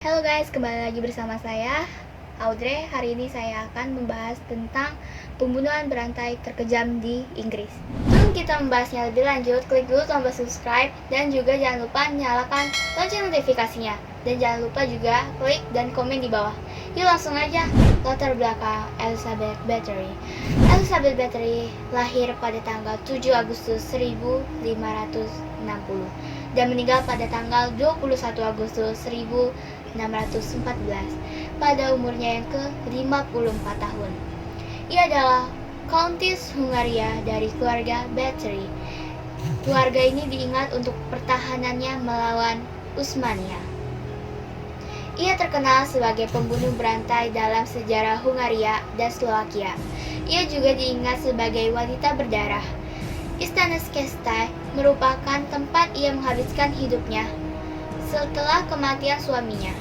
Halo guys, kembali lagi bersama saya, Audrey. Hari ini saya akan membahas tentang pembunuhan berantai terkejam di Inggris. Sebelum kita membahasnya lebih lanjut, klik dulu tombol subscribe dan juga jangan lupa nyalakan lonceng notifikasinya. Dan jangan lupa juga klik dan komen di bawah. Yuk langsung aja, latar belakang Elizabeth Bathory. Elizabeth Bathory lahir pada tanggal 7 Agustus 1560 dan meninggal pada tanggal 21 Agustus 1614 pada umurnya yang ke-54 tahun. Ia adalah Countess Hungaria dari keluarga Bathory. Keluarga ini diingat untuk pertahanannya melawan Utsmania. Ia terkenal sebagai pembunuh berantai dalam sejarah Hungaria dan Slovakia. Ia juga diingat sebagai wanita berdarah. Istana Skestai merupakan tempat ia menghabiskan hidupnya setelah kematian suaminya.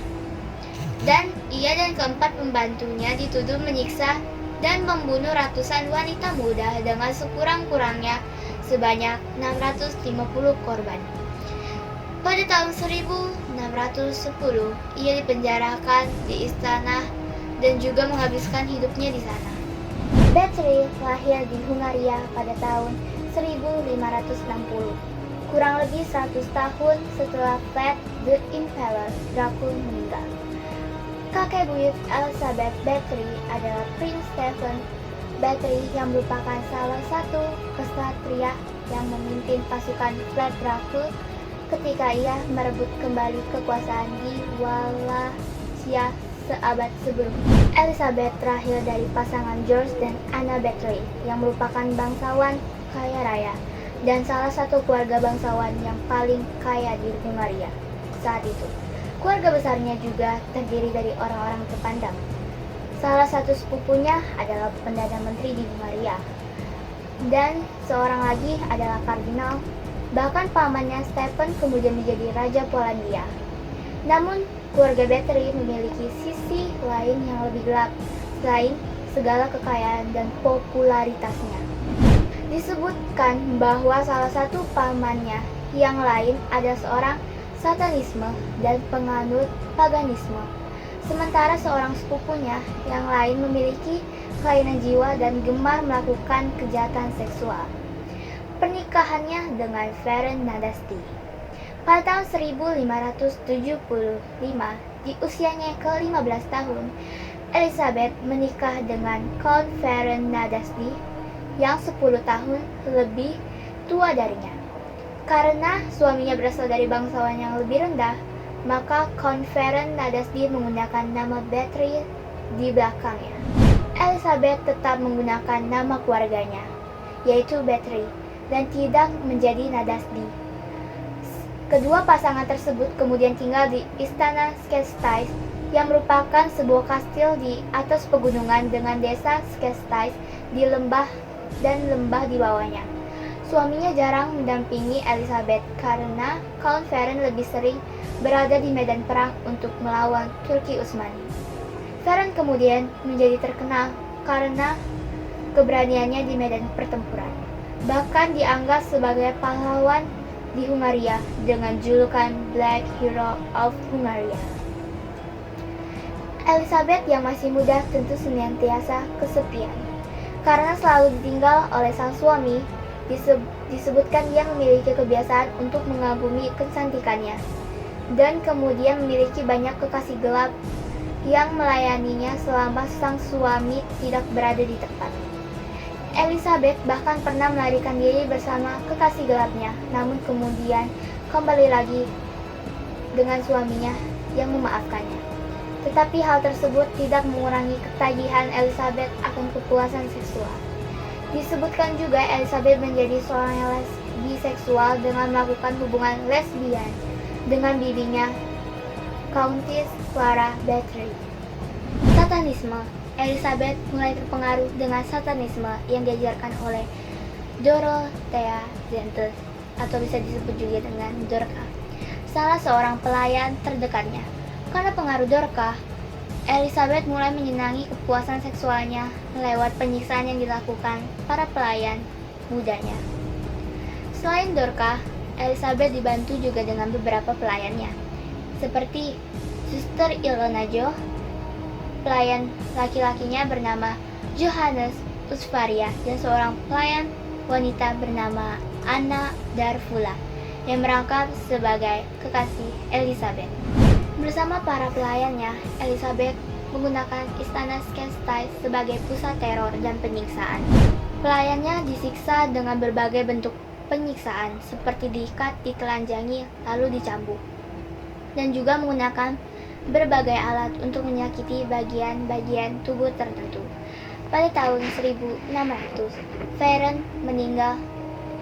Dan ia dan keempat pembantunya dituduh menyiksa dan membunuh ratusan wanita muda dengan sekurang-kurangnya sebanyak 650 korban. Pada tahun 1610, ia dipenjarakan di istana dan juga menghabiskan hidupnya di sana. Bathory lahir di Hungaria pada tahun 1560, kurang lebih 100 tahun setelah Vlad the Impaler Dracul meninggal. Kakek buyut Elizabeth Bathory adalah Prince Stephen Bathory yang merupakan salah satu kesatria yang memimpin pasukan Vlad Dracul ketika ia merebut kembali kekuasaan di Wallachia seabad sebelumnya. Elizabeth terakhir dari pasangan George dan Anna Bathory yang merupakan bangsawan kaya raya dan salah satu keluarga bangsawan yang paling kaya di Hungaria saat itu. Keluarga besarnya juga terdiri dari orang-orang terpandang. Salah satu sepupunya adalah Perdana Menteri di Hungaria, dan seorang lagi adalah kardinal. Bahkan pamannya Stephen kemudian menjadi Raja Polandia. Namun, keluarga Bathory memiliki sisi lain yang lebih gelap, selain segala kekayaan dan popularitasnya. Disebutkan bahwa salah satu pamannya yang lain adalah seorang Satanisme dan penganut paganisme, sementara seorang sepupunya yang lain memiliki kelainan jiwa dan gemar melakukan kejahatan seksual. Pernikahannya dengan Ferenc Nadasdy. Pada tahun 1575, di usianya yang ke-15 tahun, Elizabeth menikah dengan Count Ferenc Nadasdy yang 10 tahun lebih tua darinya. Karena suaminya berasal dari bangsawan yang lebih rendah, maka Count Ferenc Nadasdy menggunakan nama Bathory di belakangnya. Elizabeth tetap menggunakan nama keluarganya, yaitu Bathory, dan tidak menjadi Nadasdy. Kedua pasangan tersebut kemudian tinggal di Istana Skestais yang merupakan sebuah kastil di atas pegunungan dengan desa Skestais di lembah dan lembah di bawahnya. Suaminya jarang mendampingi Elizabeth karena Count Ferenc lebih sering berada di medan perang untuk melawan Turki Utsmani. Ferenc kemudian menjadi terkenal karena keberaniannya di medan pertempuran. Bahkan dianggap sebagai pahlawan di Hungaria dengan julukan Black Hero of Hungaria. Elizabeth yang masih muda tentu senantiasa kesepian karena selalu ditinggal oleh sang suami. Disebutkan ia memiliki kebiasaan untuk mengagumi kecantikannya dan kemudian memiliki banyak kekasih gelap yang melayaninya selama sang suami tidak berada di tempat. Elizabeth bahkan pernah melarikan diri bersama kekasih gelapnya, namun kemudian kembali lagi dengan suaminya yang memaafkannya. Tetapi hal tersebut tidak mengurangi ketagihan Elizabeth akan kepuasan seksual. Disebutkan juga Elizabeth menjadi seorang yang biseksual dengan melakukan hubungan lesbian dengan bibinya, Countess Clara Bathory. Satanisme. Elizabeth mulai terpengaruh dengan Satanisme yang diajarkan oleh Dorothea Zentus, atau bisa disebut juga dengan Dorcas, salah seorang pelayan terdekatnya. Karena pengaruh Dorcas, Elizabeth mulai menyenangi kepuasan seksualnya lewat penyiksaan yang dilakukan para pelayan mudanya. Selain Dorcas, Elizabeth dibantu juga dengan beberapa pelayannya, seperti Suster Ilona Jo. Pelayan laki-lakinya bernama Johannes Usvaria dan seorang pelayan wanita bernama Anna Darfula yang merangkap sebagai kekasih Elizabeth. Bersama para pelayannya, Elizabeth menggunakan istana Skestay sebagai pusat teror dan penyiksaan. Pelayannya disiksa dengan berbagai bentuk penyiksaan seperti diikat, ditelanjangi, lalu dicambuk. Dan juga menggunakan berbagai alat untuk menyakiti bagian-bagian tubuh tertentu. Pada tahun 1600, Feren meninggal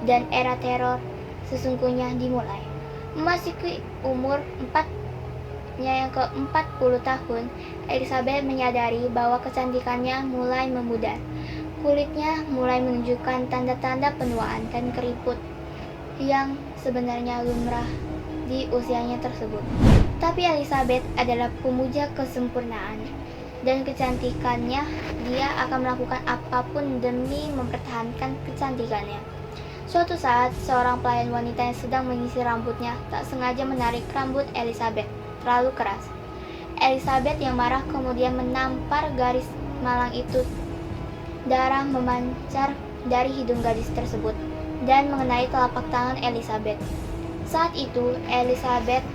dan era teror sesungguhnya dimulai. Memasuki umur yang ke-40 tahun, Elizabeth menyadari bahwa kecantikannya mulai memudar. Kulitnya mulai menunjukkan tanda-tanda penuaan dan keriput yang sebenarnya lumrah di usianya tersebut. Tapi Elizabeth adalah pemuja kesempurnaan dan kecantikannya. Dia akan melakukan apapun demi mempertahankan kecantikannya. Suatu saat, seorang pelayan wanita yang sedang menyisir rambutnya tak sengaja menarik rambut Elizabeth terlalu keras. Elizabeth yang marah kemudian menampar garis malang itu. Darah memancar dari hidung gadis tersebut dan mengenai telapak tangan Elizabeth. Saat itu, Elizabeth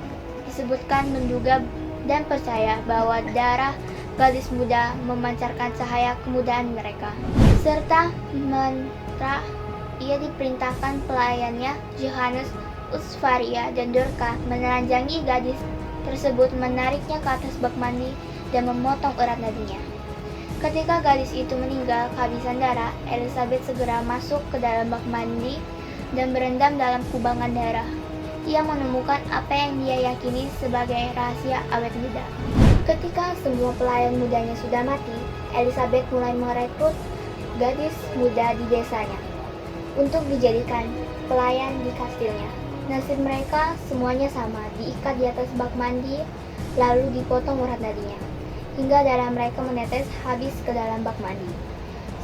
disebutkan menduga dan percaya bahwa darah gadis muda memancarkan cahaya kemudaan mereka. Serta mantra, ia diperintahkan pelayannya Johannes Usvaria dan Dorcas menelanjangi gadis tersebut, menariknya ke atas bak mandi dan memotong urat nadinya. Ketika gadis itu meninggal kehabisan darah, Elizabeth segera masuk ke dalam bak mandi dan berendam dalam kubangan darah. Ia menemukan apa yang dia yakini sebagai rahasia awet muda. Ketika semua pelayan mudanya sudah mati, Elizabeth mulai merekrut gadis muda di desanya untuk dijadikan pelayan di kastilnya. Nasib mereka semuanya sama, diikat di atas bak mandi, lalu dipotong urat nadinya, hingga darah mereka menetes habis ke dalam bak mandi.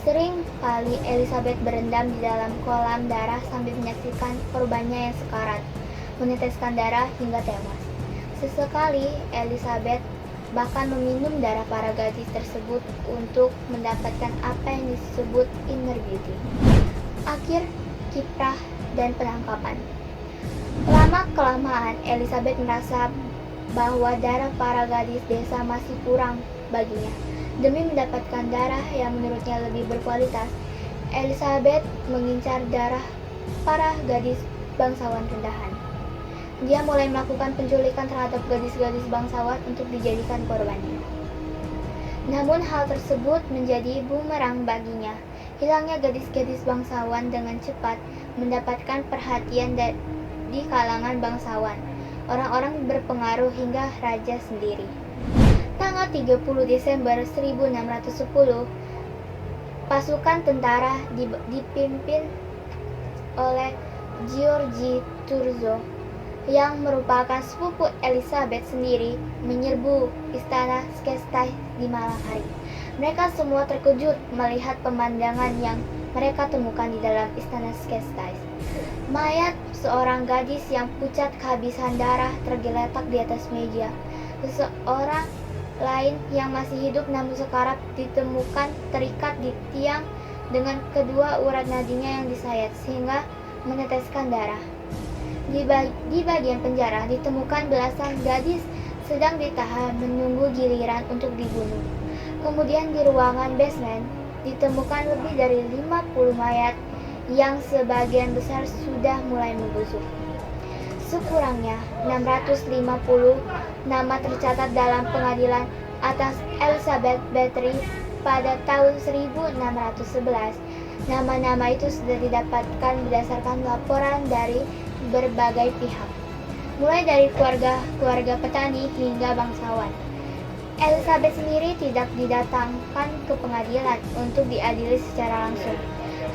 Sering kali Elizabeth berendam di dalam kolam darah sambil menyaksikan korbannya yang sekarat, meneteskan darah hingga tewas. Sesekali Elizabeth bahkan meminum darah para gadis tersebut untuk mendapatkan apa yang disebut inner beauty. Akhir kiprah dan penangkapan. Lama-kelamaan Elizabeth merasa bahwa darah para gadis desa masih kurang baginya. Demi mendapatkan darah yang menurutnya lebih berkualitas, Elizabeth mengincar darah para gadis bangsawan rendahan. Dia mulai melakukan penculikan terhadap gadis-gadis bangsawan untuk dijadikan korbannya. Namun hal tersebut menjadi bumerang baginya. Hilangnya gadis-gadis bangsawan dengan cepat mendapatkan perhatian di kalangan bangsawan, orang-orang berpengaruh hingga raja sendiri. Tanggal 30 Desember 1610, pasukan tentara dipimpin oleh Giorgi Turzo yang merupakan sepupu Elizabeth sendiri menyerbu istana Skestay di malam hari. Mereka semua terkejut melihat pemandangan yang mereka temukan di dalam istana Skestay. Mayat seorang gadis yang pucat kehabisan darah tergeletak di atas meja. Seseorang lain yang masih hidup namun sekarat ditemukan terikat di tiang dengan kedua urat nadinya yang disayat sehingga meneteskan darah. Di bagian penjara ditemukan belasan gadis sedang ditahan menunggu giliran untuk dibunuh. Kemudian di ruangan basement ditemukan lebih dari 50 mayat yang sebagian besar sudah mulai membusuk. Sekurangnya 650 nama tercatat dalam pengadilan atas Elizabeth Bathory pada tahun 1611. Nama-nama itu sudah didapatkan berdasarkan laporan dari berbagai pihak, mulai dari keluarga petani hingga bangsawan. Elizabeth sendiri tidak didatangkan ke pengadilan untuk diadili secara langsung.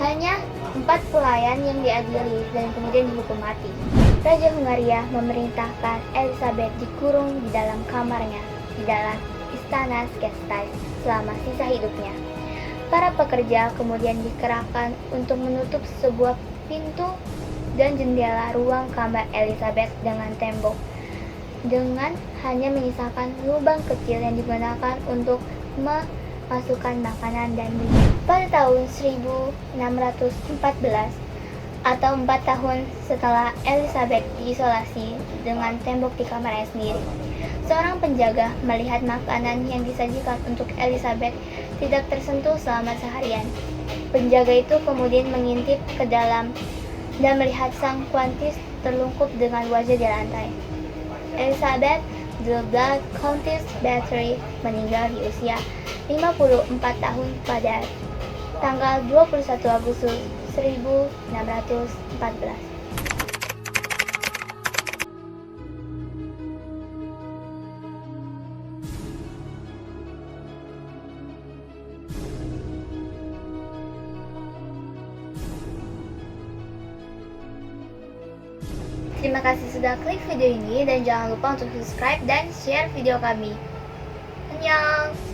Hanya 4 pelayan yang diadili dan kemudian dihukum mati. Raja Hungaria memerintahkan Elizabeth dikurung di dalam kamarnya di dalam istana Skestay selama sisa hidupnya. Para pekerja kemudian dikerahkan untuk menutup sebuah pintu dan jendela ruang kamar Elizabeth dengan tembok dengan hanya menyisakan lubang kecil yang digunakan untuk memasukkan makanan dan minum. Pada tahun 1614 atau 4 tahun setelah Elizabeth diisolasi dengan tembok di kamarnya sendiri, seorang penjaga melihat makanan yang disajikan untuk Elizabeth tidak tersentuh selama seharian. Penjaga itu kemudian mengintip ke dalam dan melihat sang Countess terlungkup dengan wajah di lantai. Elizabeth the Black Countess Bathory meninggal di usia 54 tahun pada tanggal 21 Agustus 1614. Terima kasih sudah klik video ini dan jangan lupa untuk subscribe dan share video kami. Annyeong!